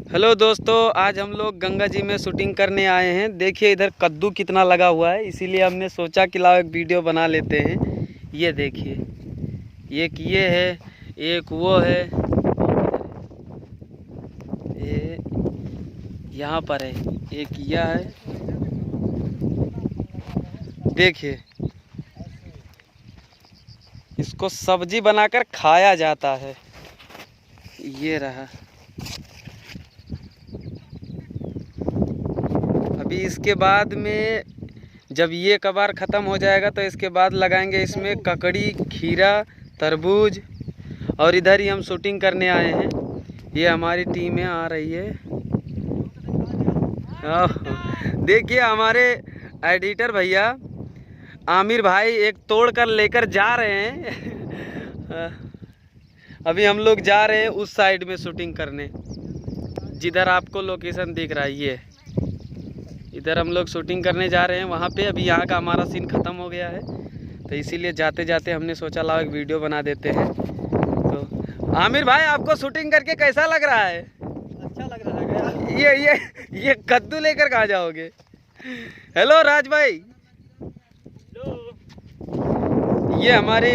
Hello दोस्तों, आज हम लोग गंगा जी में शूटिंग करने आए हैं। देखिए इधर कद्दू कितना लगा हुआ है, इसीलिए हमने सोचा कि लाओ एक वीडियो बना लेते हैं। ये देखिए, एक ये है, एक वो है, ये यहाँ पर है, एक यह है। देखिए, इसको सब्जी बनाकर खाया जाता है। ये रहा। अभी इसके बाद में जब ये कबार ख़त्म हो जाएगा तो इसके बाद लगाएंगे इसमें ककड़ी, खीरा, तरबूज। और इधर ही हम शूटिंग करने आए हैं। ये हमारी टीमें आ रही है। देखिए हमारे एडिटर भैया आमिर भाई एक तोड़ कर लेकर जा रहे हैं। अभी हम लोग जा रहे हैं उस साइड में शूटिंग करने, जिधर आपको लोकेशन दिख रहा है। ये इधर हम लोग शूटिंग करने जा रहे हैं वहाँ पे। अभी यहाँ का हमारा सीन ख़त्म हो गया है, तो इसीलिए जाते जाते हमने सोचा लाओ एक वीडियो बना देते हैं। तो आमिर भाई, आपको शूटिंग करके कैसा लग रहा है? अच्छा लग रहा है। ये कद्दू लेकर कहाँ जाओगे? हेलो राज भाई। ये हमारे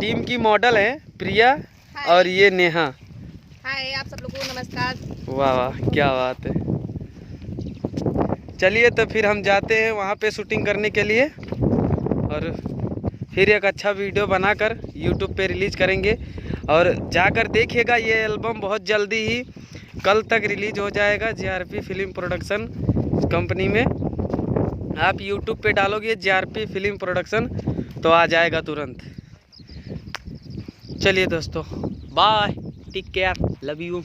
टीम की मॉडल है प्रिया, और ये नेहा। हाय आप सब लोगों को नमस्कार। वाह वाह, क्या बात है। चलिए तो फिर हम जाते हैं वहाँ पे शूटिंग करने के लिए, और फिर एक अच्छा वीडियो बनाकर यूट्यूब पे रिलीज़ करेंगे। और जाकर देखिएगा, ये एल्बम बहुत जल्दी ही कल तक रिलीज़ हो जाएगा JRP फिल्म प्रोडक्शन कंपनी में। आप यूट्यूब पे डालोगे JRP फिल्म प्रोडक्शन तो आ जाएगा तुरंत। चलिए दोस्तों, bye, take care, love you.